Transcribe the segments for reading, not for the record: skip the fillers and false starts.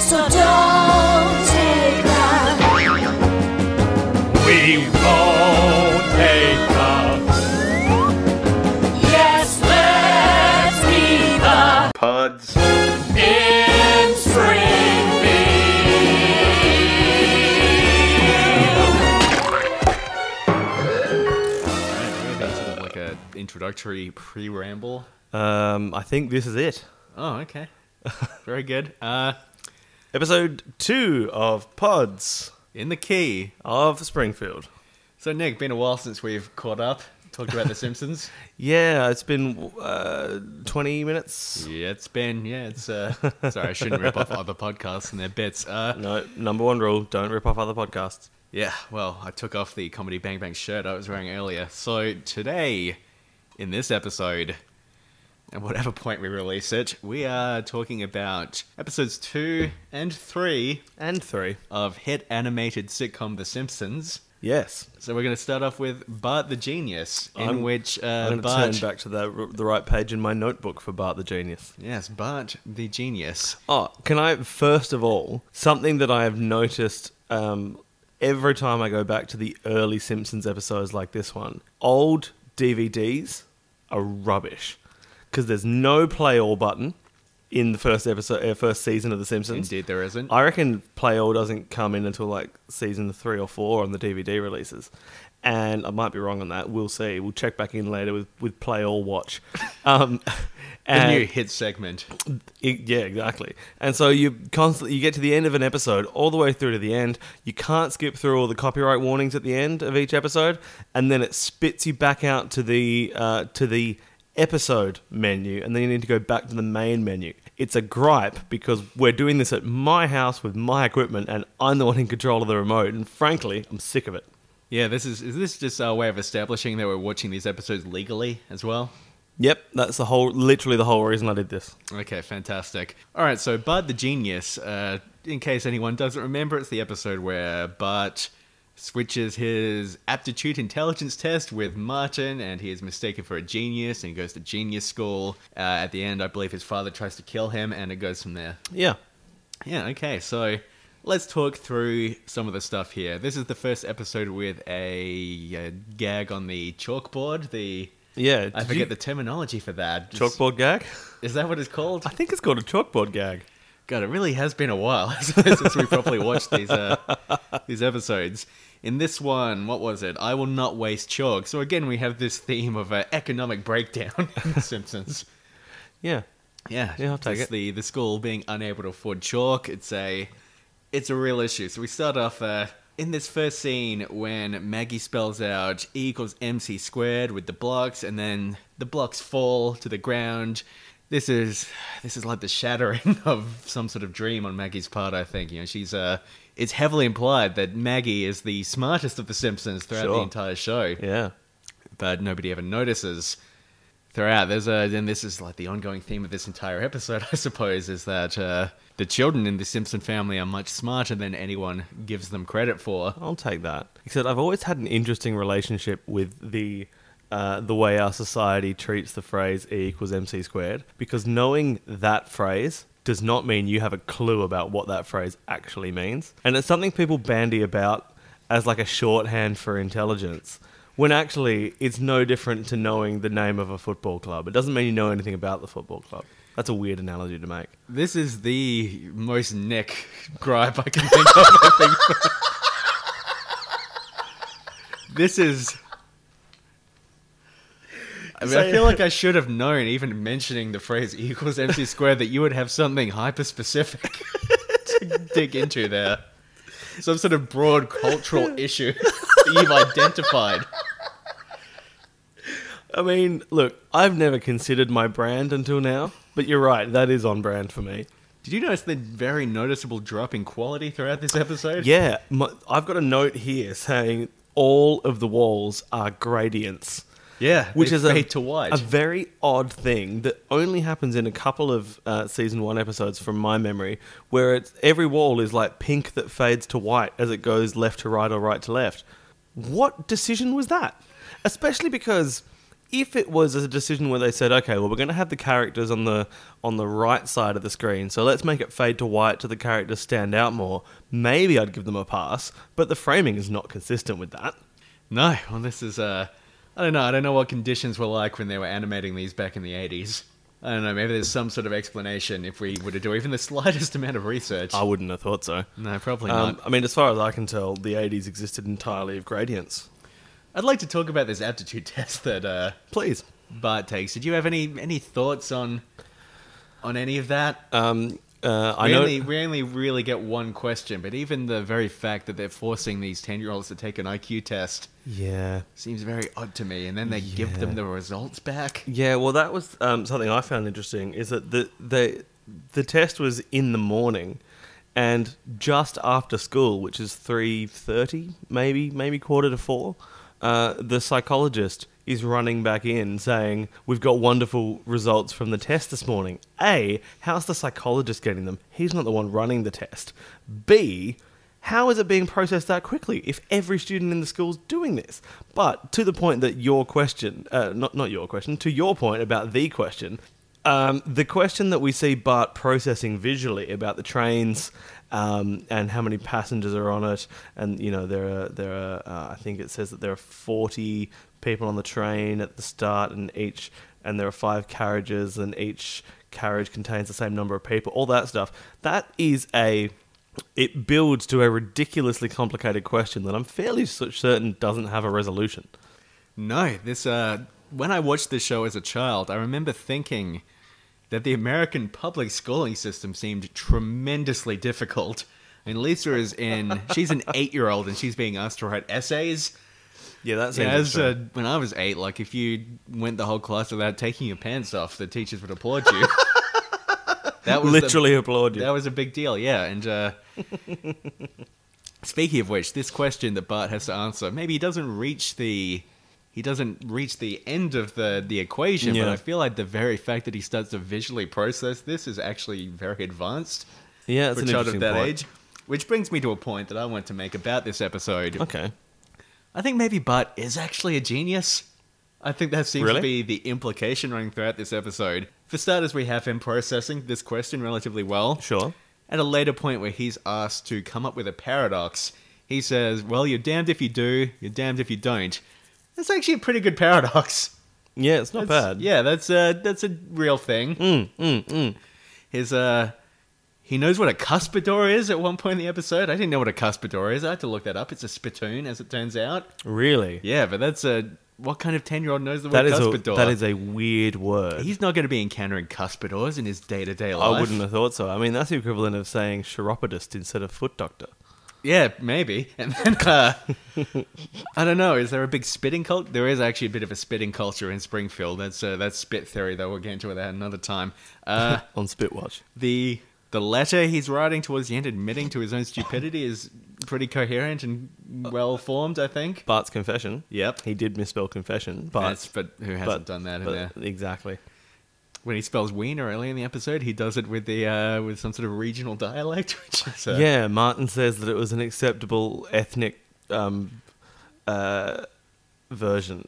So don't take that. We won't take up. Yes, let's be the Pods. in Springfield. Like a introductory pre-ramble. I think this is it. Oh, okay. Very good. Episode 2 of Pods In the key. of Springfield. So, Nick, been a while since we've caught up, talked about The Simpsons. Yeah, it's been 20 minutes. It's sorry, I shouldn't rip off other podcasts and their bits. No, number one rule, don't rip off other podcasts. Yeah, well, I took off the Comedy Bang Bang shirt I was wearing earlier. So, today, in this episode, at whatever point we release it, we are talking about episodes 2 and 3 And 3. of hit animated sitcom The Simpsons. Yes. So we're going to start off with Bart the Genius, I'm going to Bart... turn back to the right page in my notebook for Bart the Genius. Yes, Bart the Genius. Oh, can I, first of all, something that I have noticed every time I go back to the early Simpsons episodes like this one, old DVDs are rubbish. Because there's no play all button in the first season of The Simpsons. Indeed, there isn't. I reckon play all doesn't come in until like season 3 or 4 on the DVD releases. And I might be wrong on that. We'll see. We'll check back in later with play all watch. The new hit segment. Yeah, exactly. And so you get to the end of an episode, all the way through to the end. You can't skip through all the copyright warnings at the end of each episode, and then it spits you back out to the episode menu, and then you need to go back to the main menu. It's a gripe because we're doing this at my house with my equipment, and I'm the one in control of the remote. And frankly, I'm sick of it. Yeah, is this just our way of establishing that we're watching these episodes legally as well? Yep, that's literally the whole reason I did this. Okay, fantastic. All right, so Bart the Genius, in case anyone doesn't remember, it's the episode where Bart switches his aptitude intelligence test with Martin, and he is mistaken for a genius, and he goes to genius school. At the end, I believe his father tries to kill him, and it goes from there. Yeah. Yeah, okay, so let's talk through some of the stuff here. This is the first episode with a gag on the chalkboard. Yeah. I forget the terminology for that. Chalkboard gag? Is that what it's called? I think it's called a chalkboard gag. God, it really has been a while since we properly watched these episodes. In this one, what was it? I will not waste chalk. So again, we have this theme of economic breakdown in The Simpsons. Yeah. Yeah, I'll take it. The school being unable to afford chalk. It's a real issue. So we start off in this first scene when Maggie spells out E equals MC squared with the blocks, and then the blocks fall to the ground. This is like the shattering of some sort of dream on Maggie's part, I think. You know, she's it's heavily implied that Maggie is the smartest of the Simpsons throughout the entire show. Yeah. But nobody ever notices throughout. Then this is like the ongoing theme of this entire episode, I suppose, is that the children in the Simpson family are much smarter than anyone gives them credit for. I'll take that. Except I've always had an interesting relationship with the way our society treats the phrase E equals MC squared, because knowing that phrase does not mean you have a clue about what that phrase actually means. And it's something people bandy about as like a shorthand for intelligence, when actually it's no different to knowing the name of a football club. It doesn't mean you know anything about the football club. That's a weird analogy to make. This is the most Nick gripe I can think of, I think. This is... I mean, I feel like I should have known, even mentioning the phrase E equals MC squared, that you would have something hyper-specific to dig into there. Some sort of broad cultural issue that you've identified. I mean, look, I've never considered my brand until now, but you're right, that is on brand for me. Did you notice the very noticeable drop in quality throughout this episode? Yeah, I've got a note here saying all of the walls are gradients. Yeah, which is fade to white. A very odd thing that only happens in a couple of season 1 episodes from my memory, where every wall is like pink that fades to white as it goes left to right or right to left. What decision was that? Especially because if it was a decision where they said, okay, well, we're going to have the characters on the right side of the screen, so let's make it fade to white to the characters stand out more, maybe I'd give them a pass, but the framing is not consistent with that. No, well, this is, I don't know. I don't know what conditions were like when they were animating these back in the 80s. I don't know, maybe there's some sort of explanation if we were to do even the slightest amount of research. I wouldn't have thought so. No, probably not. I mean, as far as I can tell, the 80s existed entirely of gradients. I'd like to talk about this aptitude test that Please. Bart takes. Did you have any thoughts on any of that? We only really get one question, but even the very fact that they're forcing these 10-year-olds to take an IQ test seems very odd to me, and then they give them the results back. Yeah, well, that was something I found interesting, is that the test was in the morning, and just after school, which is 3:30, maybe 3:45, the psychologist is running back in saying, we've got wonderful results from the test this morning. A, how's the psychologist getting them? He's not the one running the test. B, how is it being processed that quickly if every student in the school's doing this? But to the point that your question, not your question, to your point about the question that we see Bart processing visually about the trains and how many passengers are on it, and there are I think it says that there are 40 people on the train at the start, and there are 5 carriages, and each carriage contains the same number of people. All that stuff. It builds to a ridiculously complicated question that I'm fairly certain doesn't have a resolution. No, this when I watched this show as a child, I remember thinking that the American public schooling system seemed tremendously difficult. And Lisa she's an 8-year-old and she's being asked to write essays. Yeah, that seems when I was 8, like if you went the whole class without taking your pants off, the teachers would applaud you. That was applaud you. That was a big deal, yeah. And speaking of which, this question that Bart has to answer, maybe he doesn't reach the end of the equation, but I feel like the very fact that he starts to visually process this is actually very advanced. Yeah, it's for an a child of interesting that point. age. Which brings me to a point that I want to make about this episode. Okay. I think maybe Bart is actually a genius. I think that seems to be the implication running throughout this episode. For starters, we have him processing this question relatively well. Sure. At a later point where he's asked to come up with a paradox, he says, well, you're damned if you do, you're damned if you don't. That's actually a pretty good paradox. Yeah, it's not bad. Yeah, that's a real thing. He knows what a cuspidor is at one point in the episode. I didn't know what a cuspidor is. I had to look that up. It's a spittoon, as it turns out. Really? Yeah, but that's what kind of 10-year-old knows the word cuspidor? That is a weird word. He's not going to be encountering cuspidors in his day-to-day life. I wouldn't have thought so. I mean, that's the equivalent of saying chiropodist instead of foot doctor. Yeah, maybe. And then, I don't know, is there a big spitting culture? There is actually a bit of a spitting culture in Springfield. That's spit theory, though. We'll get into that another time. On Spitwatch. The letter he's writing towards the end, admitting to his own stupidity, is pretty coherent and well-formed, I think. Bart's confession. Yep. He did misspell confession, but who hasn't done that in there? Exactly. When he spells wiener early in the episode, he does it with with some sort of regional dialect, which is... Yeah, Martin says that it was an acceptable ethnic version.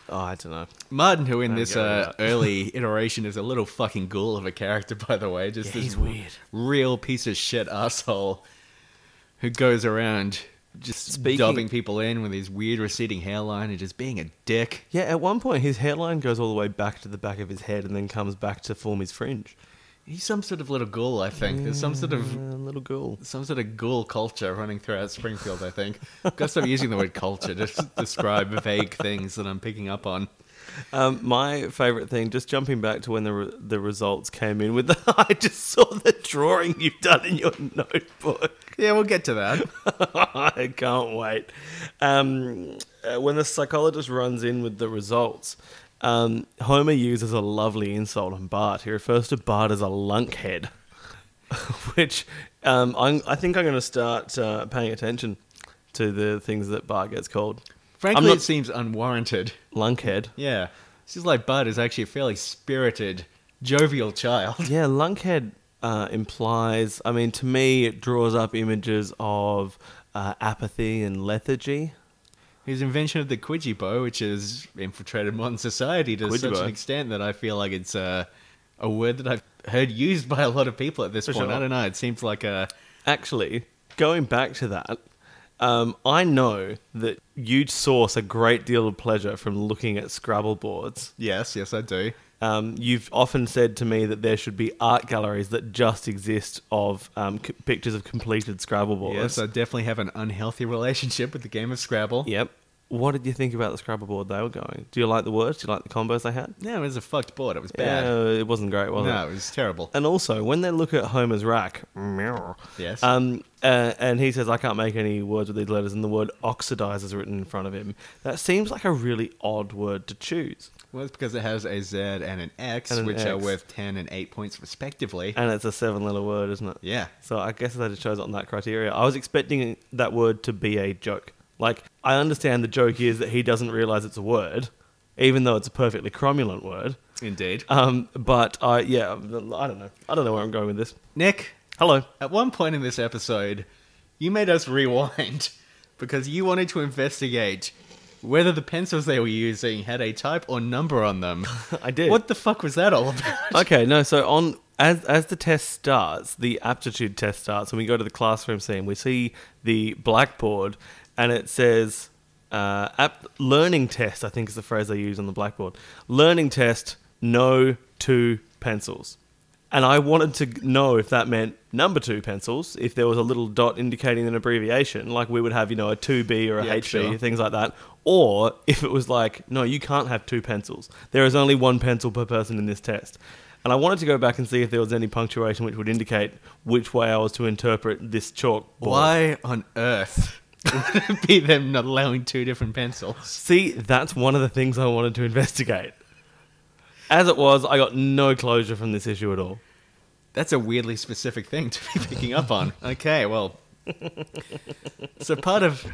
Oh, I don't know. Martin, who in this early iteration is a little fucking ghoul of a character, by the way. Just this he's weird. Real piece of shit asshole who goes around just dubbing people in with his weird receding hairline and just being a dick. Yeah, at one point his hairline goes all the way back to the back of his head and then comes back to form his fringe. He's some sort of little ghoul, I think. There's some sort of little ghoul. Some sort of ghoul culture running throughout Springfield, I think. I've got to stop using the word culture to describe vague things that I'm picking up on. My favourite thing, just jumping back to when the results came in with I just saw the drawing you've done in your notebook. Yeah, we'll get to that. I can't wait. When the psychologist runs in with the results, Homer uses a lovely insult on Bart. He refers to Bart as a lunkhead, which I think I'm going to start paying attention to the things that Bart gets called. Frankly, it seems unwarranted. Lunkhead. Yeah. It's just like Bart is actually a fairly spirited, jovial child. Yeah, lunkhead implies, I mean, to me, it draws up images of apathy and lethargy. His invention of the Quidgy which has infiltrated modern society to such an extent that I feel like it's a word that I've heard used by a lot of people at this point. Sure. I don't know. It seems like a... Actually, going back to that, I know that you'd source a great deal of pleasure from looking at Scrabble boards. Yes, I do. You've often said to me that there should be art galleries that just exist of pictures of completed Scrabble boards. Yes, I definitely have an unhealthy relationship with the game of Scrabble. Yep. What did you think about the Scrabble board they were going? Do you like the words? Do you like the combos they had? Yeah, it was a fucked board. It was bad. Yeah, it wasn't great, was it? No, it was terrible. And also, when they look at Homer's rack, Yes. and he says, I can't make any words with these letters, and the word oxidize is written in front of him, that seems like a really odd word to choose. Well, it's because it has a Z and an X, And an which are X. worth 10 and 8 points respectively. And it's a 7-letter word, isn't it? Yeah. So I guess they just chose it on that criteria. I was expecting that word to be a joke. Like, I understand the joke is that he doesn't realize it's a word, even though it's a perfectly cromulent word. Indeed. But I don't know. I don't know where I'm going with this. Nick, Hello. at one point in this episode, you made us rewind because you wanted to investigate whether the pencils they were using had a type or number on them. I did. What the fuck was that all about? Okay, no, so as the test starts, the aptitude test starts, and we go to the classroom scene, we see the blackboard, and it says, learning test, I think is the phrase they use on the blackboard. Learning test, no 2 pencils. And I wanted to know if that meant number 2 pencils, if there was a little dot indicating an abbreviation, like we would have, a 2B or a Yeah, HB, sure. things like that. Or if it was like, no, you can't have 2 pencils. There is only 1 pencil per person in this test. And I wanted to go back and see if there was any punctuation which would indicate which way I was to interpret this chalkboard. Why on earth would it be them not allowing 2 different pencils? See, that's one of the things I wanted to investigate. As it was, I got no closure from this issue at all. That's a weirdly specific thing to be picking up on. Okay, well... So part of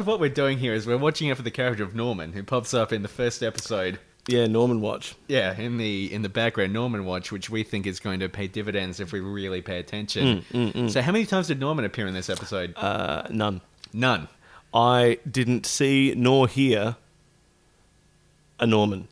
what we're doing here is we're watching out for the character of Norman, who pops up in the first episode. Yeah, Norman Watch. Yeah, in the background, Norman Watch, which we think is going to pay dividends if we really pay attention. So how many times did Norman appear in this episode? None. None. I didn't see nor hear a Norman.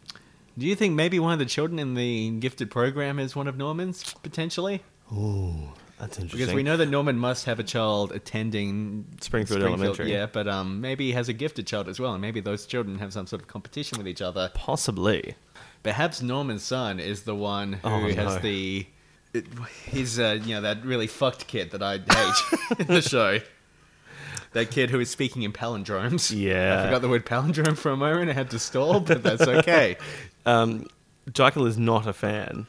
Do you think maybe one of the children in the gifted program is one of Norman's, potentially? Ooh, that's interesting. Because we know that Norman must have a child attending Springfield Elementary. Yeah, but maybe he has a gifted child as well, and maybe those children have some sort of competition with each other. Possibly. Perhaps Norman's son is the one who Oh, has no. he's that really fucked kid that I hate in the show. That kid who is speaking in palindromes. Yeah. I forgot the word palindrome for a moment. I had to stall, but that's okay. Jekyll is not a fan.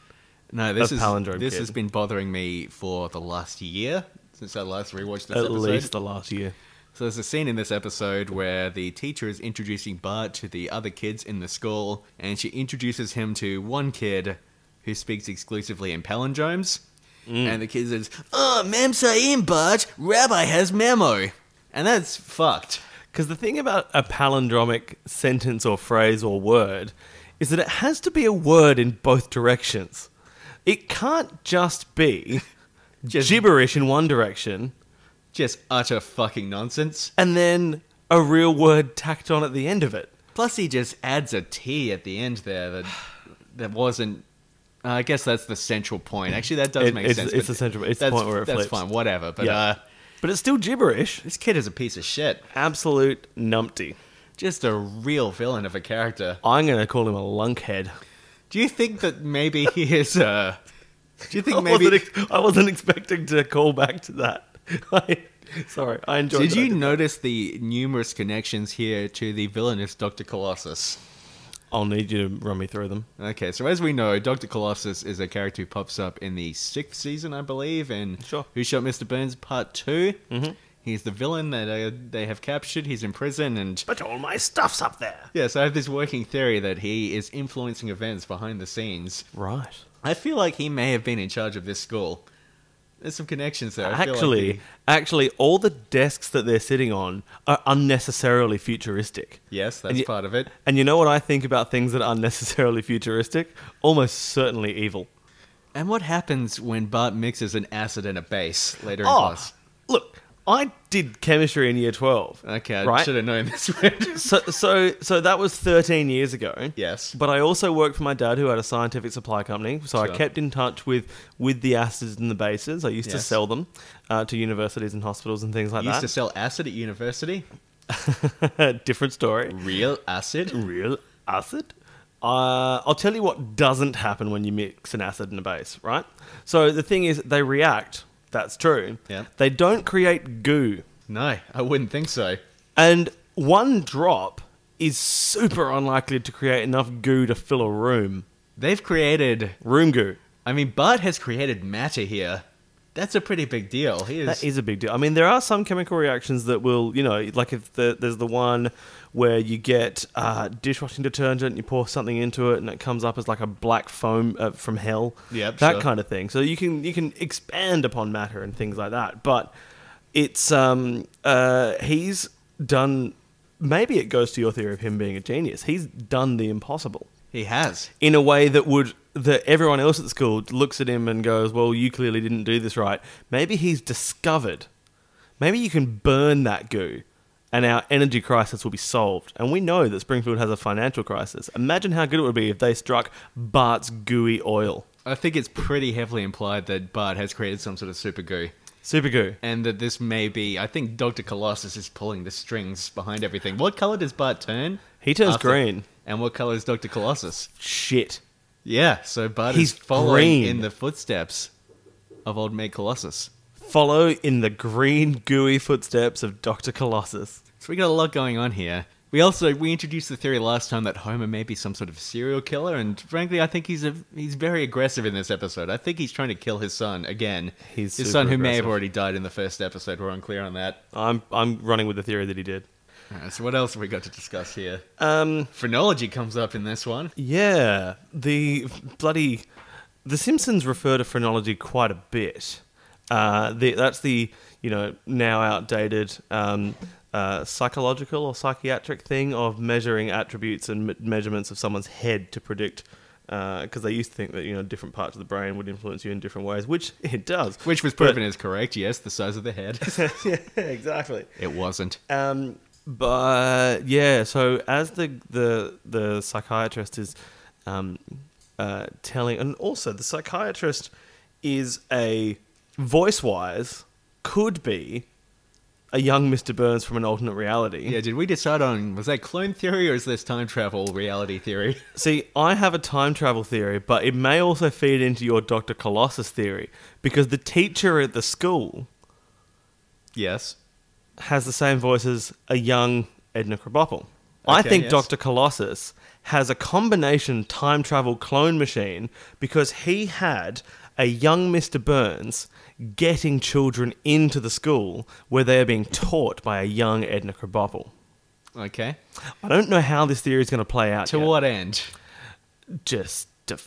No, this Palindrome Kid. has been bothering me for the last year since I last rewatched this At episode. least the last year. So there's a scene in this episode where the teacher is introducing Bart to the other kids in the school, and she introduces him to one kid who speaks exclusively in palindromes. And the kid says, "Oh, Mem Saim, Bart, Rabbi has memo." And that's fucked. Because the thing about a palindromic sentence or phrase or word is that it has to be a word in both directions. It can't just be gibberish in one direction Just utter fucking nonsense. and then a real word tacked on at the end of it. Plus he just adds a T at the end there that wasn't... I guess that's the central point. Actually, that does make sense. It's but the central. It's the that's- point where it That's flips. fine, whatever. But Yeah. But it's still gibberish. this kid is a piece of shit. Absolute numpty. Just a real villain of a character. I'm going to call him a lunkhead. Do you think that maybe he is do you think maybe... I wasn't expecting to call back to that. Sorry, I enjoyed Did that. you notice the numerous connections here to the villainous Dr. Colossus? I'll need you to run me through them. Okay, so as we know, Dr. Colossus is a character who pops up in the 6th season, I believe, in Sure. Who Shot Mr. Burns Part 2. Mm-hmm. He's the villain that they have captured. He's in prison, and... But all my stuff's up there. yeah, so I have this working theory that he is influencing events behind the scenes. Right. I feel like he may have been in charge of this school. There's some connections there. I feel like Actually, all the desks that they're sitting on are unnecessarily futuristic. yes, that's And you- part of it. And you know what I think about things that are unnecessarily futuristic? Almost certainly evil. And what happens when Bart mixes an acid and a base later in Oh, class? look, I did chemistry in year 12. Okay, I right? should have known this one. So that was 13 years ago. Yes. But I also worked for my dad, who had a scientific supply company. So I Sure. kept in touch with the acids and the bases. I used to Yes. sell them to universities and hospitals and things like Used to that. sell acid at university. Different story. Real acid. Real acid? I'll tell you what doesn't happen when you mix an acid and a base, right? So the thing is, they react. That's true. Yeah. They don't create goo. No, I wouldn't think so. And one drop is super unlikely to create enough goo to fill a room. They've created... Room goo. I mean, Bart has created matter here. That's a pretty big deal. That is a big deal. I mean, there are some chemical reactions that will, like if there's the one where you get dishwashing detergent, you pour something into it, and it comes up as like a black foam from hell. Yep, that sure. kind of thing. So you can expand upon matter and things like that. But it's he's done. Maybe it goes to your theory of him being a genius. He's done the impossible He has. in a way that everyone else at the school looks at him and goes, well, you clearly didn't do this right. Maybe he's discovered. Maybe you can burn that goo and our energy crisis will be solved. And we know that Springfield has a financial crisis. Imagine how good it would be if they struck Bart's gooey oil. I think it's pretty heavily implied that Bart has created some sort of super goo. Super goo. And that this may be... I think Dr. Colossus is pulling the strings behind everything. What colour does Bart turn? He turns after- green. And what colour is Dr. Colossus? Shit. Yeah, so Bart He's is following green. in the footsteps of old mate Colossus. Follow in the green, gooey footsteps of Dr. Colossus. So we got a lot going on here. We introduced the theory last time that Homer may be some sort of serial killer, and frankly, I think he's very aggressive in this episode. I think he's trying to kill his son again. He's his super son, who may have aggressive. already died in the first episode. We're unclear on that. I'm running with the theory that he did. Alright, so what else have we got to discuss here? Phrenology comes up in this one. Yeah, the Simpsons refer to phrenology quite a bit. That's the now outdated psychological or psychiatric thing of measuring attributes and measurements of someone's head to predict. Because they used to think that different parts of the brain would influence you in different ways, which it does. Which was proven as correct, yes, the size of the head. Yeah, exactly. It wasn't. But yeah, so as the psychiatrist is telling, and also the psychiatrist is a voice-wise could be a young Mr. Burns from an alternate reality. Yeah, did we decide on, was that clone theory or is this time travel reality theory? See, I have a time travel theory, but it may also feed into your Dr. Colossus theory, because the teacher at the school Yes. has the same voice as a young Edna Krabappel. I Okay, think yes. Dr. Colossus has a combination time travel clone machine because he had a young Mr. Burns getting children into the school where they are being taught by a young Edna Krabappel. Okay. I don't know how this theory is going to play out To yet. what end? Just to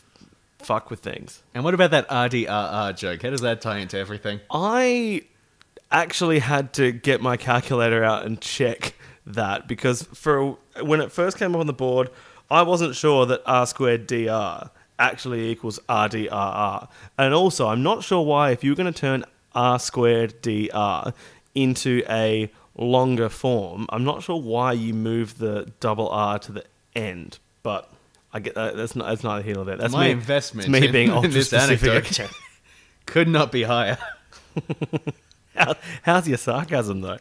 fuck with things. And what about that RDRR joke? How does that tie into everything? I actually had to get my calculator out and check that because when it first came up on the board, I wasn't sure that R squared DR actually equals RDRR. And also, I'm not sure why if you were going to turn R squared DR into a longer form, I'm not sure why you move the double R to the end, but I get that. That's neither here nor there. That's My me, investment it's me in, being in ultra this specific. anecdote could not be higher. How's your sarcasm though?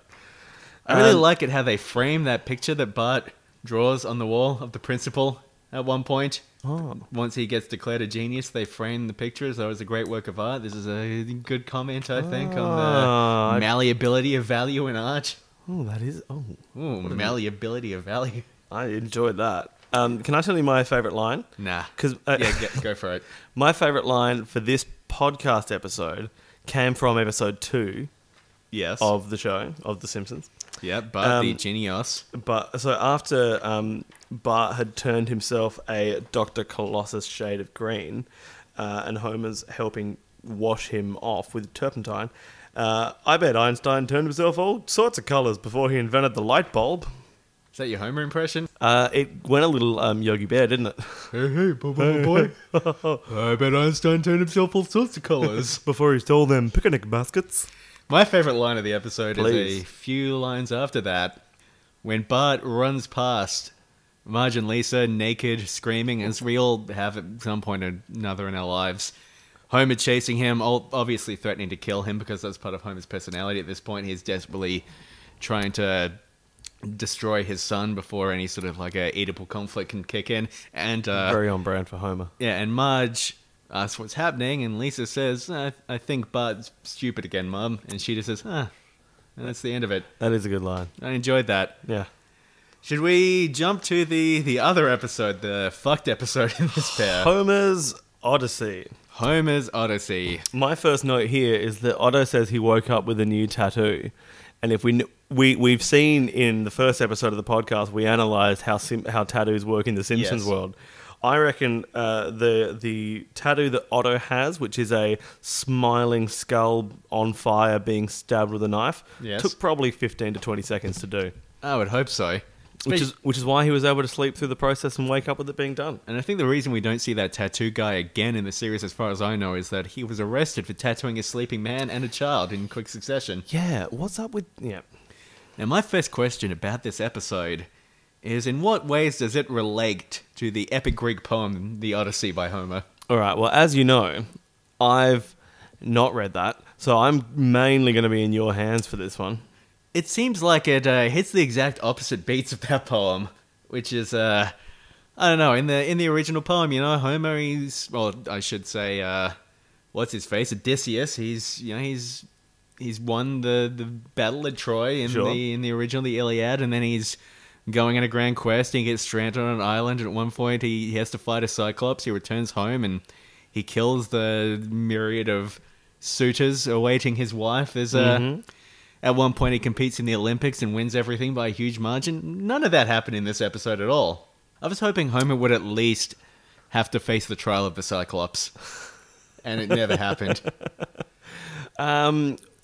I really like it how they frame that picture that Bart draws on the wall of the principal at one point. Oh. Once he gets declared a genius, they frame the picture as though it's a great work of art. This is a good comment, I think, on the malleability of value in art. Oh, that is. Oh, Ooh, malleability of value. I enjoyed that. Can I tell you my favorite line? Nah. 'Cause, yeah, go for it. My favorite line for this podcast episode came from episode 2 Yes. of the show of The Simpsons. Yeah, Bart the Genius. But so after Bart had turned himself a Dr. Colossus shade of green, and Homer's helping wash him off with turpentine, I bet Einstein turned himself all sorts of colours before he invented the light bulb. Is that your Homer impression? It went a little Yogi Bear, didn't it? Hey, boy. I bet Einstein turned himself all sorts of colours. Before he stole them picnic baskets. My favorite line of the episode Please. is a few lines after that, when Bart runs past Marge and Lisa naked, screaming, as we all have at some point or another in our lives. Homer chasing him, obviously threatening to kill him because that's part of Homer's personality at this point. He's desperately trying to destroy his son before any sort of like a Oedipal conflict can kick in. And Very on brand for Homer. yeah, and Marge asks what's happening, and Lisa says, I think Bart's stupid again, Mum. And she just says, and that's the end of it. That is a good line. I enjoyed that. Yeah. Should we jump to the other episode, the fucked episode in this pair? Homer's Odyssey. Homer's Odyssey. My first note here is that Otto says he woke up with a new tattoo. And if we've seen in the first episode of the podcast, we analysed how tattoos work in the Simpsons Yes. world. I reckon the tattoo that Otto has, which is a smiling skull on fire being stabbed with a knife, Yes. took probably 15 to 20 seconds to do. I would hope so. Which is why he was able to sleep through the process and wake up with it being done. And I think the reason we don't see that tattoo guy again in the series, as far as I know, is that he was arrested for tattooing a sleeping man and a child in quick succession. Yeah, what's up with... Yeah. Now, my first question about this episode is, in what ways does it relate to the epic Greek poem, The Odyssey by Homer? All right, well, as you know, I've not read that, so I'm mainly going to be in your hands for this one. It seems like it hits the exact opposite beats of that poem, which is, I don't know, in the original poem, you know, Homer, well, I should say, what's his face, Odysseus, he's won the battle at Troy in Sure. the original, the Iliad, and then he's going on a grand quest, and he gets stranded on an island, and at one point he has to fight a Cyclops, he returns home, and he kills the myriad of suitors awaiting his wife. There's At one point, he competes in the Olympics and wins everything by a huge margin. None of that happened in this episode at all. I was hoping Homer would at least have to face the trial of the Cyclops. And it never happened.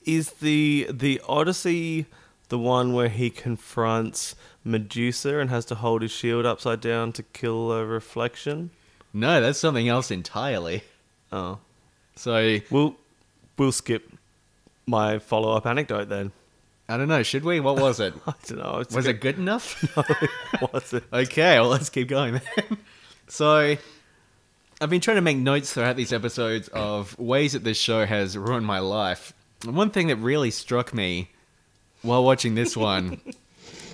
Is the Odyssey the one where he confronts Medusa and has to hold his shield upside down to kill a reflection? No, that's something else entirely. Oh. So, We'll skip my follow-up anecdote then. I don't know, should we? What was it? I don't know. Was it good enough? What's it? Okay, well, let's keep going then. So, I've been trying to make notes throughout these episodes of ways that this show has ruined my life. And one thing that really struck me while watching this one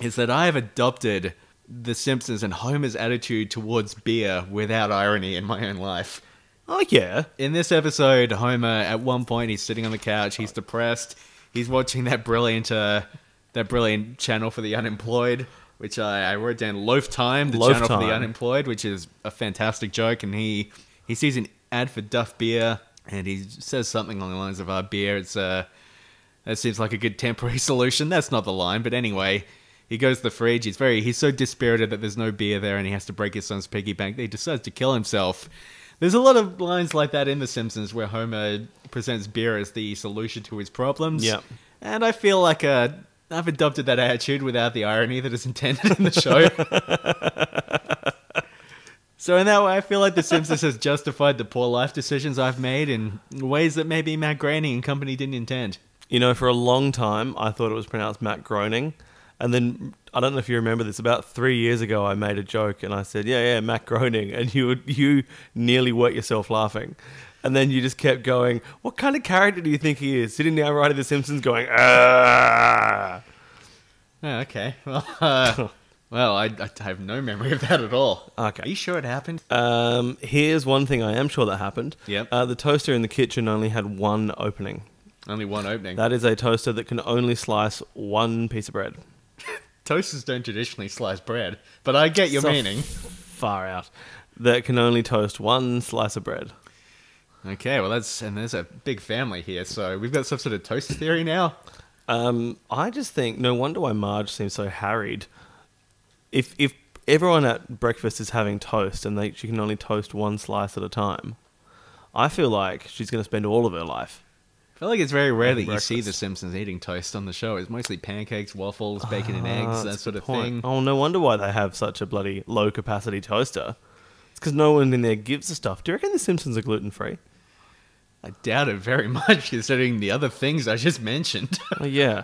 is that I have adopted The Simpsons and Homer's attitude towards beer without irony in my own life. Oh, yeah. In this episode, Homer, at one point, he's sitting on the couch, he's depressed, he's watching that brilliant channel for the unemployed, which I wrote down, Loaf Time, the Loaf channel for the Time. unemployed, which is a fantastic joke, and he sees an ad for Duff beer, and he says something along the lines of, beer, that seems like a good temporary solution. That's not the line, but anyway, he goes to the fridge, he's so dispirited that there's no beer there, and he has to break his son's piggy bank, that he decides to kill himself. There's a lot of lines like that in The Simpsons where Homer presents beer as the solution to his problems. Yep. And I feel like I've adopted that attitude without the irony that is intended in the show. So in that way, I feel like The Simpsons has justified the poor life decisions I've made in ways that maybe Matt Groening and company didn't intend. You know, for a long time, I thought it was pronounced Matt Groening. And then, I don't know if you remember this, about 3 years ago, I made a joke and I said, yeah, Matt Groening. And you nearly wet yourself laughing. And then you just kept going, what kind of character do you think he is? Sitting down writing The Simpsons going, ah. Oh, okay. Well, I have no memory of that at all. Okay. Are you sure it happened? Here's one thing I am sure that happened. Yep. The toaster in the kitchen only had one opening. Only one opening. That is a toaster that can only slice one piece of bread. Toasters don't traditionally slice bread, but I get your meaning. Far out. That can only toast one slice of bread. Okay, well there's a big family here, so we've got some sort of toast theory now. I just think no wonder why Marge seems so harried. If everyone at breakfast is having toast and she can only toast one slice at a time, I feel like she's going to spend all of her life. I feel like it's very rare that you breakfast. see The Simpsons eating toast on the show. It's mostly pancakes, waffles, bacon and eggs, that That's sort a of good point. thing. Oh, no wonder why they have such a bloody low-capacity toaster. It's because no one in there gives a stuff. Do you reckon The Simpsons are gluten-free? I doubt it very much, considering the other things I just mentioned. Oh, yeah.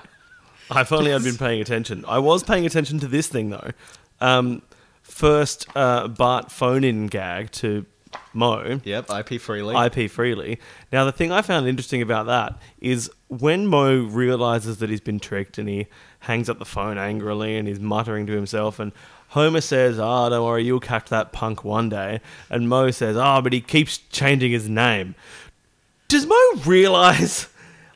If only I'd been paying attention. I was paying attention to this thing, though. First, Bart phone-in gag to Mo. Yep, IP freely. IP freely. Now, the thing I found interesting about that is when Mo realizes that he's been tricked and he hangs up the phone angrily and he's muttering to himself, and Homer says, don't worry, you'll catch that punk one day. And Mo says, but he keeps changing his name. Does Mo realize...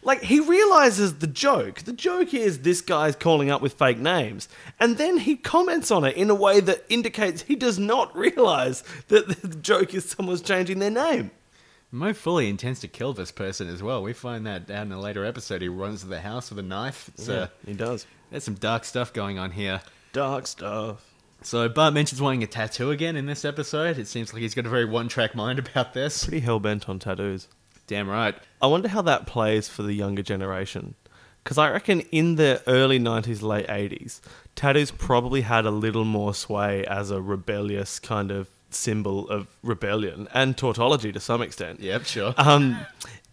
Like, he realizes the joke. The joke is this guy's calling up with fake names. And then he comments on it in a way that indicates he does not realize that the joke is someone's changing their name. Mo fully intends to kill this person as well. We find that out in a later episode. He runs to the house with a knife. He does. There's some dark stuff going on here. Dark stuff. So Bart mentions wanting a tattoo again in this episode. It seems like he's got a very one-track mind about this. Pretty hell-bent on tattoos. Damn right. I wonder how that plays for the younger generation. Because I reckon in the early 90s, late 80s, tattoos probably had a little more sway as a rebellious kind of symbol of rebellion and tautology to some extent. Yep, sure. And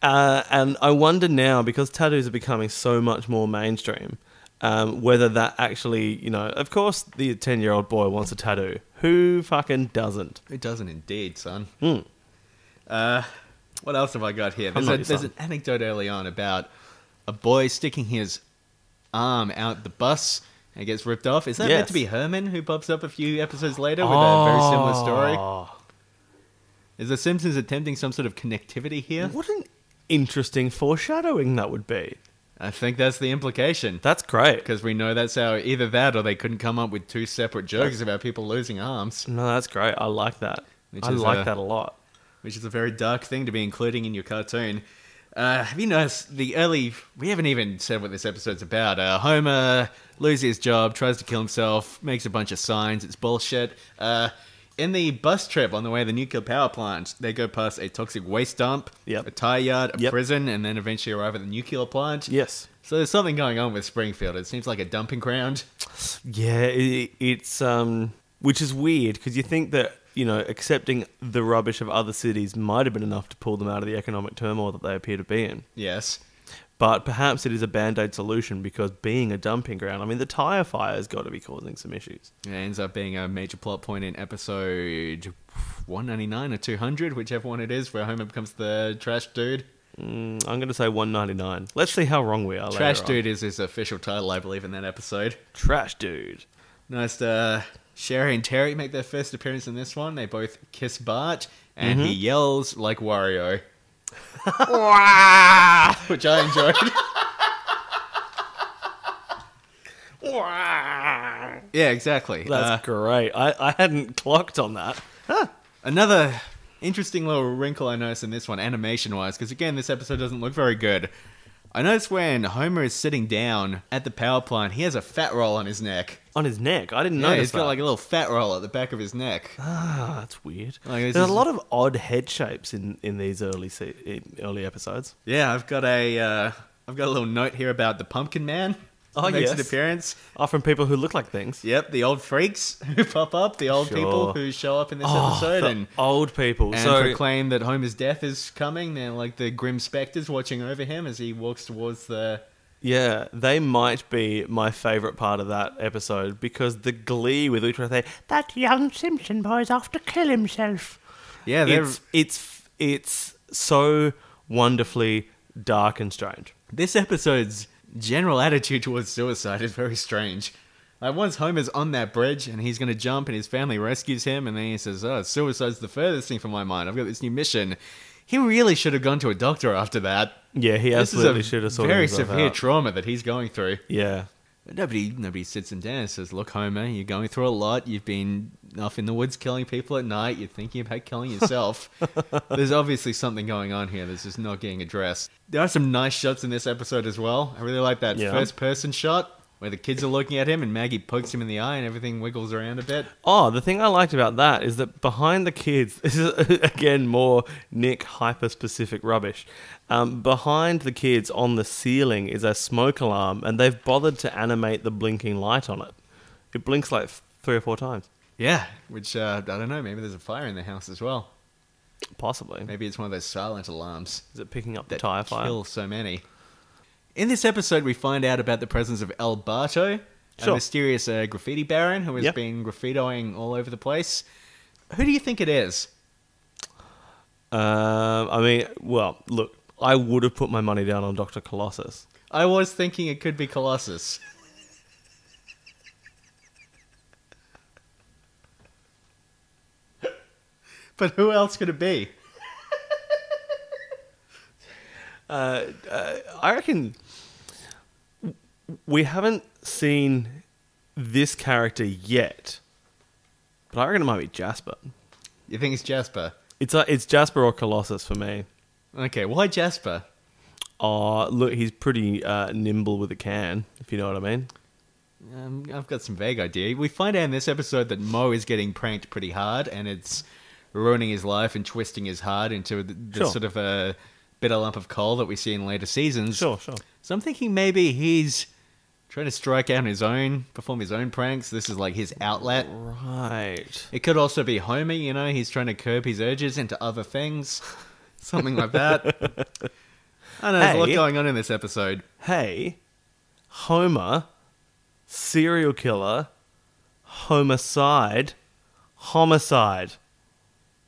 I wonder now, because tattoos are becoming so much more mainstream, whether that actually, of course the 10-year-old boy wants a tattoo. Who fucking doesn't? It doesn't indeed, son. Hmm. What else have I got here? There's an anecdote early on about a boy sticking his arm out the bus and gets ripped off. Is that meant to be Herman, who pops up a few episodes later with a very similar story? Is the Simpsons attempting some sort of connectivity here? What an interesting foreshadowing that would be. I think that's the implication. That's great. Because we know that's how either that or they couldn't come up with two separate jokes about people losing arms. No, that's great. I like that. I like that a lot. Which is a very dark thing to be including in your cartoon. Have you noticed the early... We haven't even said what this episode's about. Homer loses his job, tries to kill himself, makes a bunch of signs. It's bullshit. In the bus trip on the way to the nuclear power plant, they go past a toxic waste dump, a tire yard, a prison, and then eventually arrive at the nuclear plant. Yes. So there's something going on with Springfield. It seems like a dumping ground. Yeah, it's... which is weird, because you think that, accepting the rubbish of other cities might have been enough to pull them out of the economic turmoil that they appear to be in. Yes. But perhaps it is a band-aid solution, because being a dumping ground, the tyre fire's got to be causing some issues. It ends up being a major plot point in episode 199 or 200, whichever one it is, where Homer becomes the trash dude. I'm going to say 199. Let's see how wrong we are later Trash on. dude is his official title, I believe, in that episode. Trash dude. Nice Sherry and Terry make their first appearance in this one. They both kiss Bart, and he yells like Wario. Which I enjoyed. Yeah, exactly. That's great. I hadn't clocked on that. Another interesting little wrinkle I noticed in this one, animation-wise, because again, this episode doesn't look very good. I noticed when Homer is sitting down at the power plant, he has a fat roll on his neck. On his neck? I didn't notice he's got like a little fat roll at the back of his neck. That's weird. Like, There's a lot of odd head shapes in these early episodes. Yeah, I've got a little note here about the Pumpkin Man. Oh, makes yes. an appearance. From people who look like things. Yep, the old freaks who pop up, the old people who show up in this episode, and old people, and proclaim that Homer's death is coming. They're like the grim specters watching over him as he walks towards the... Yeah, they might be my favourite part of that episode, because the glee with which they say, that young Simpson boy's off to kill himself. Yeah, it's so wonderfully dark and strange. This episode's general attitude towards suicide is very strange. Like, once Homer's on that bridge and he's going to jump and his family rescues him, and then he says, suicide's the furthest thing from my mind. I've got this new mission. He really should have gone to a doctor after that. Yeah, he absolutely should have sorted himself out. Very severe trauma that he's going through. Yeah. But nobody sits him down and says, look, Homer, you're going through a lot. You've been off in the woods killing people at night. You're thinking about killing yourself. There's obviously something going on here that's just not getting addressed. There are some nice shots in this episode as well. I really like that first-person shot where the kids are looking at him and Maggie pokes him in the eye and everything wiggles around a bit. Oh, the thing I liked about that is that behind the kids, this is, again, more Nick hyper-specific rubbish. Behind the kids on the ceiling is a smoke alarm, and they've bothered to animate the blinking light on it. It blinks like 3 or 4 times. Yeah, which, I don't know, maybe there's a fire in the house as well. Possibly. Maybe it's one of those silent alarms Is it picking up the that tire fire? kill so many. In this episode, we find out about the presence of El Barto, Sure. a mysterious graffiti baron who has Yep. been graffitoing all over the place. Who do you think it is? I mean, well, look, I would have put my money down on Dr. Colossus. I was thinking it could be Colossus. But who else could it be? I reckon we haven't seen this character yet, but I reckon it might be Jasper. You think it's Jasper? It's Jasper or Colossus for me. Okay, why Jasper? Oh, look, he's pretty nimble with a can, if you know what I mean. I've got some vague idea. We find out in this episode that Mo is getting pranked pretty hard, and it's ruining his life and twisting his heart into the Sure. sort of a bitter lump of coal that we see in later seasons. Sure. So I'm thinking maybe he's trying to strike out on his own, perform his own pranks. This is like his outlet. Right. It could also be Homer, you know, he's trying to curb his urges into other things. Something like that. I don't know, there's a lot Hey. going on in this episode. Hey, Homer, serial killer, homicide.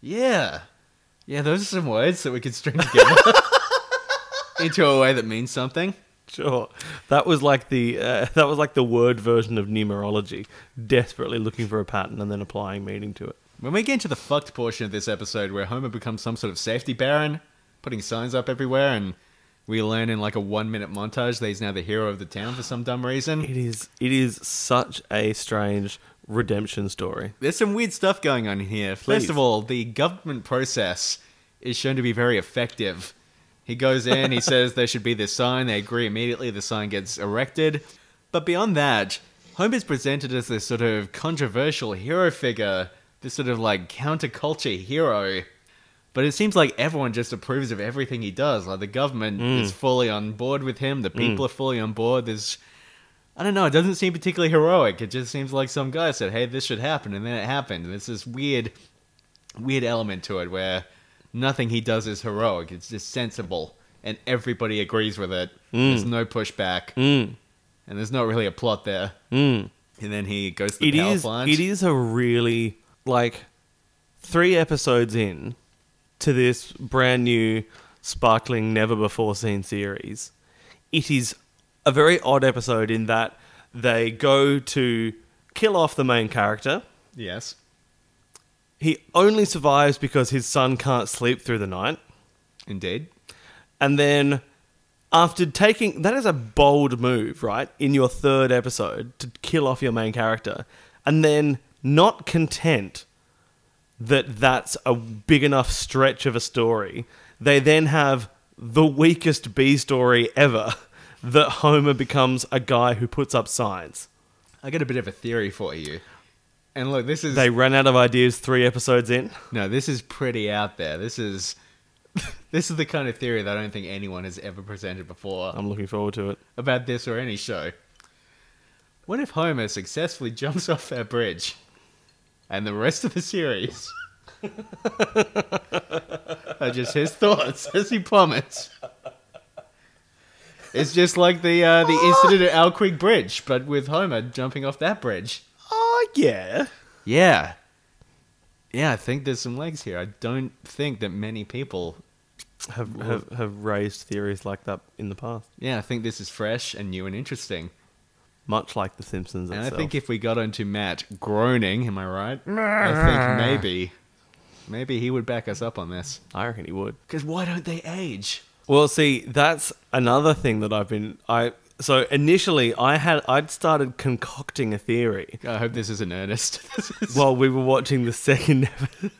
Yeah. Yeah, those are some words that we could string together into a way that means something. Sure, that was like the word version of numerology, desperately looking for a pattern and then applying meaning to it. When we get into the fucked portion of this episode where Homer becomes some sort of safety baron, putting signs up everywhere, and we learn in like a 1-minute montage that he's now the hero of the town for some dumb reason. It is such a strange redemption story. There's some weird stuff going on here. Please. First of all, the government process is shown to be very effective. He goes in, he says there should be this sign, they agree immediately, the sign gets erected. But beyond that, Homer's presented as this sort of controversial hero figure, this sort of like counterculture hero. But it seems like everyone just approves of everything he does. Like the government is fully on board with him, the people are fully on board. I don't know, it doesn't seem particularly heroic. It just seems like some guy said, hey, this should happen, and then it happened. And there's this weird element to it where nothing he does is heroic. It's just sensible, and everybody agrees with it. There's no pushback, and there's not really a plot there. And then he goes to the power plant. It is a really, 3 episodes in to this brand new, sparkling, never-before-seen series. It is a very odd episode in that they go to kill off the main character. Yes. He only survives because his son can't sleep through the night. Indeed. And then, after taking... That is a bold move, right? In your 3rd episode, to kill off your main character. And then, not content that that's a big enough stretch of a story, they then have the weakest B story ever, that Homer becomes a guy who puts up signs. I got a bit of a theory for you. And look, this is... They ran out of ideas 3 episodes in. No, this is pretty out there. This is the kind of theory that I don't think anyone has ever presented before I'm looking forward to it. about this or any show. What if Homer successfully jumps off that bridge and the rest of the series are just his thoughts as he plummets? It's just like the incident at Owl Creek Bridge, but with Homer jumping off that bridge. Oh, yeah. Yeah. Yeah, I think there's some legs here. I don't think that many people... Have raised theories like that in the past. Yeah, I think this is fresh and new and interesting. Much like The Simpsons And itself. I think if we got onto Matt groaning, am I right? I think maybe he would back us up on this. I reckon he would. Because why don't they age? Well, see, that's another thing that So initially, I'd started concocting a theory I hope this is in earnest. while we were watching the second episode.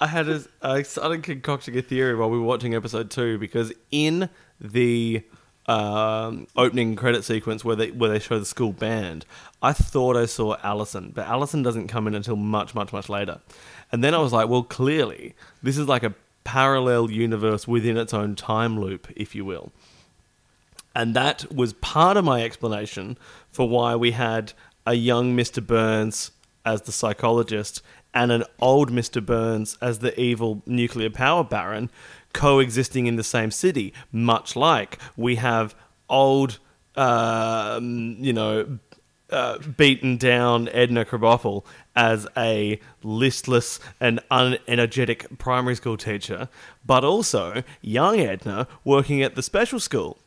I started concocting a theory while we were watching episode 2 because in the opening credit sequence where they show the school band, I thought I saw Allison, but Allison doesn't come in until much, much, much later. And then I was like, well, clearly this is like a parallel universe within its own time loop, if you will. And that was part of my explanation for why we had a young Mr. Burns as the psychologist and an old Mr. Burns as the evil nuclear power baron coexisting in the same city, much like we have old, beaten down Edna Krabappel as a listless and unenergetic primary school teacher, but also young Edna working at the special school.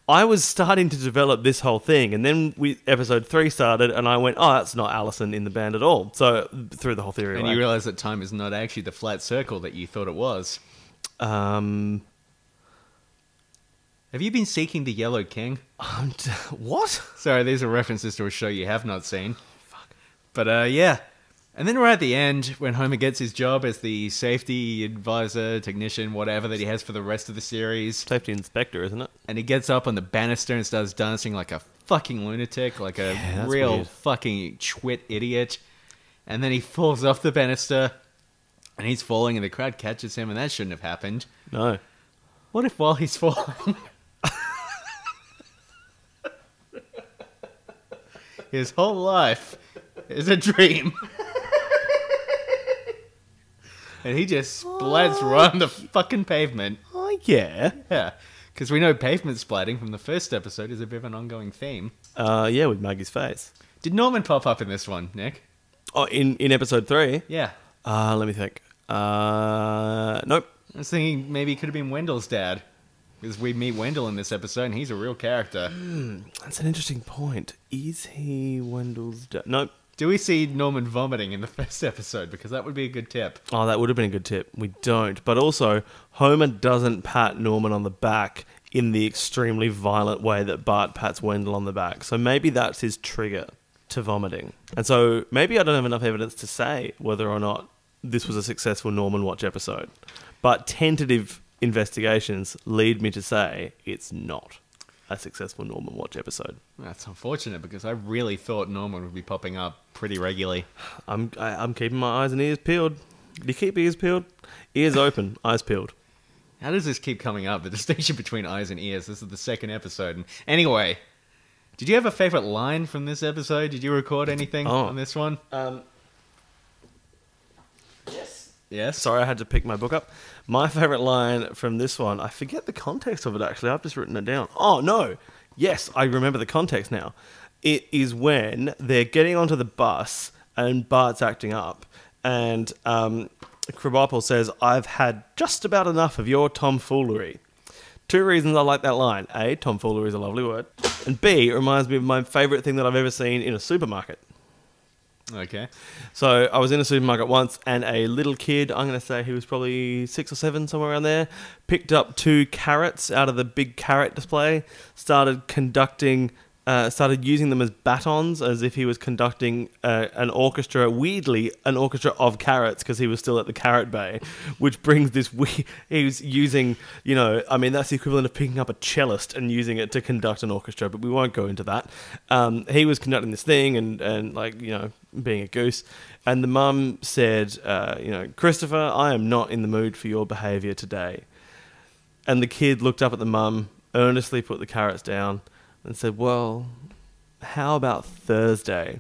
I was starting to develop this whole thing, and then episode 3 started, and I went, oh, that's not Allison in the band at all. So, threw the whole theory away. And you realise that time is not actually the flat circle that you thought it was. Have you been seeking the Yellow King? What? Sorry, these are references to a show you have not seen. Fuck. But, yeah. And then right at the end, when Homer gets his job as the safety advisor, technician, whatever that he has for the rest of the series. Safety inspector, isn't it? And he gets up on the banister and starts dancing like a fucking lunatic, like a real weird. fucking chwit idiot. And then he falls off the banister, and he's falling, and the crowd catches him, and that shouldn't have happened. No. What if while he's falling... his whole life is a dream. And he just splats right on the fucking pavement. Oh, yeah. Yeah. Because we know pavement splatting from the first episode is a bit of an ongoing theme. Yeah, with Maggie's face. Did Norman pop up in this one, Nick? Oh, in episode 3? Yeah. Let me think. Nope. I was thinking maybe it could have been Wendell's dad. Because we meet Wendell in this episode, and he's a real character. That's an interesting point. Is he Wendell's dad? Nope. Do we see Norman vomiting in the first episode? Because that would be a good tip. Oh, that would have been a good tip. We don't. But also, Homer doesn't pat Norman on the back in the extremely violent way that Bart pats Wendell on the back. So maybe that's his trigger to vomiting. And so maybe I don't have enough evidence to say whether or not this was a successful Norman Watch episode. But tentative investigations lead me to say it's not a successful Norman Watch episode. That's unfortunate, because I really thought Norman would be popping up pretty regularly. I'm keeping my eyes and ears peeled. Do you keep ears peeled? Ears open, eyes peeled. How does this keep coming up? The distinction between eyes and ears. This is the second episode. And anyway, did you have a favourite line from this episode? Did you record anything on this one? Yes. Yes? Sorry, I had to pick my book up. My favourite line from this one, I forget the context of it actually, I've just written it down. Oh, no. Yes, I remember the context now. It is when they're getting onto the bus and Bart's acting up, and Krabappel says, I've had just about enough of your tomfoolery. 2 reasons I like that line. A, tomfoolery is a lovely word. And B, it reminds me of my favourite thing that I've ever seen in a supermarket. Okay. So I was in a supermarket once, and a little kid, I'm going to say he was probably 6 or 7, somewhere around there, picked up 2 carrots out of the big carrot display, started using them as batons, as if he was conducting an orchestra, weirdly, an orchestra of carrots, because he was still at the carrot bay, which brings this he was using, that's the equivalent of picking up a cellist and using it to conduct an orchestra, but we won't go into that. He was conducting this thing and being a goose, and the mum said, Christopher, I am not in the mood for your behaviour today. And the kid looked up at the mum, earnestly put the carrots down, and said, well, how about Thursday?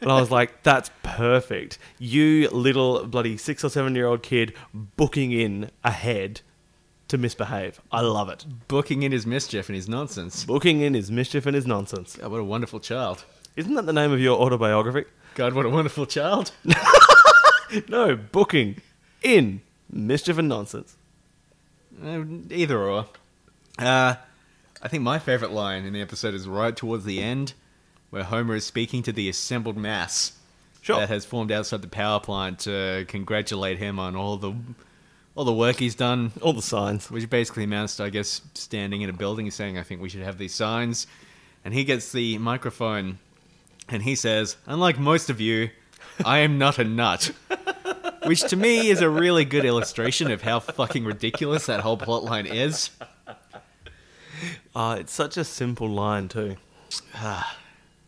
And I was like, that's perfect. You little bloody 6 or 7-year-old kid booking in ahead to misbehave. I love it. Booking in his mischief and his nonsense. Booking in his mischief and his nonsense. God, what a wonderful child. Isn't that the name of your autobiography? God, what a wonderful child. No, booking in mischief and nonsense. Either or. I think my favourite line in the episode is right towards the end, where Homer is speaking to the assembled mass that has formed outside the power plant to congratulate him on all the work he's done. All the signs. Which basically amounts to, I guess, standing in a building saying, I think we should have these signs. And he gets the microphone, and he says, unlike most of you, I am not a nut. Which to me is a really good illustration of how fucking ridiculous that whole plotline is. It's such a simple line too.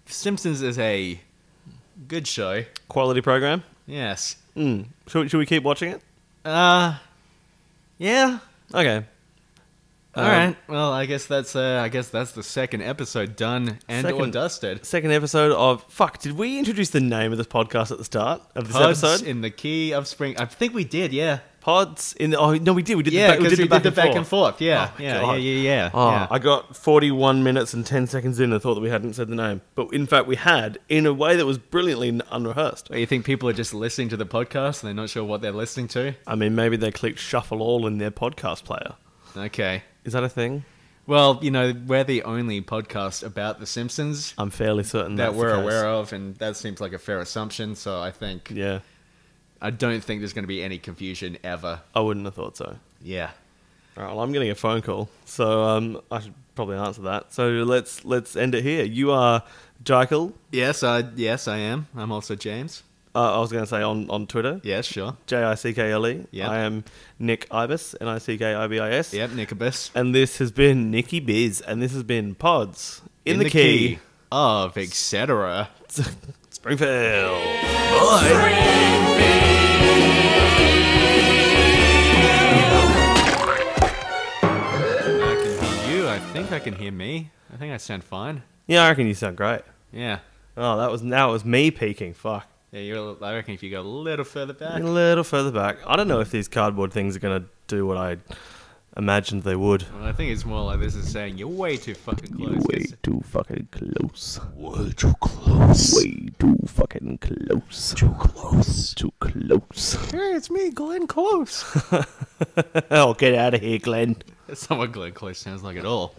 Simpsons is a good show. Quality program? Yes. Should we keep watching it? Yeah. Okay. All right. Well, I guess that's the second episode done or dusted. Second episode of Did we introduce the name of this podcast at the start of this Pods episode? in the Key of Spring. I think we did. Yeah. Pods in the. Oh no, we did. We did. Yeah, we did the back and forth. Yeah. Oh, Yeah. God. Yeah. I got 41 minutes and 10 seconds in and thought that we hadn't said the name. But in fact, we had, in a way that was brilliantly unrehearsed. You think people are just listening to the podcast and they're not sure what they're listening to? I mean, maybe they clicked shuffle all in their podcast player. Okay. Is that a thing? Well, we're the only podcast about The Simpsons I'm fairly certain that that's we're the case. aware of, and that seems like a fair assumption, so I don't think there's going to be any confusion ever. I wouldn't have thought so. Yeah. All right, well, I'm getting a phone call, so I should probably answer that. So let's end it here. You are Jekyll. Yes, I am. I'm also James. I was going to say on Twitter. Yes, sure. Jickle. Yep. I am Nick Ibis, Nickibis. Yep, Nickabis. And this has been Nicky Biz, and this has been Pods in the Key of etc. Springfield. I can hear you. I think I can hear me. I think I sound fine. Yeah, I reckon you sound great. Yeah. Oh, it was me peeking. Fuck. Yeah, I reckon if you go a little further back. A little further back. I don't know if these cardboard things are going to do what I imagined they would. Well, I think it's more like this is saying you're way too fucking close. Too fucking close. Way too close. Way too fucking close. Too close. Too close. Hey, it's me, Glenn Close. Oh, get out of here, Glenn. That's not what Glenn Close sounds like at all.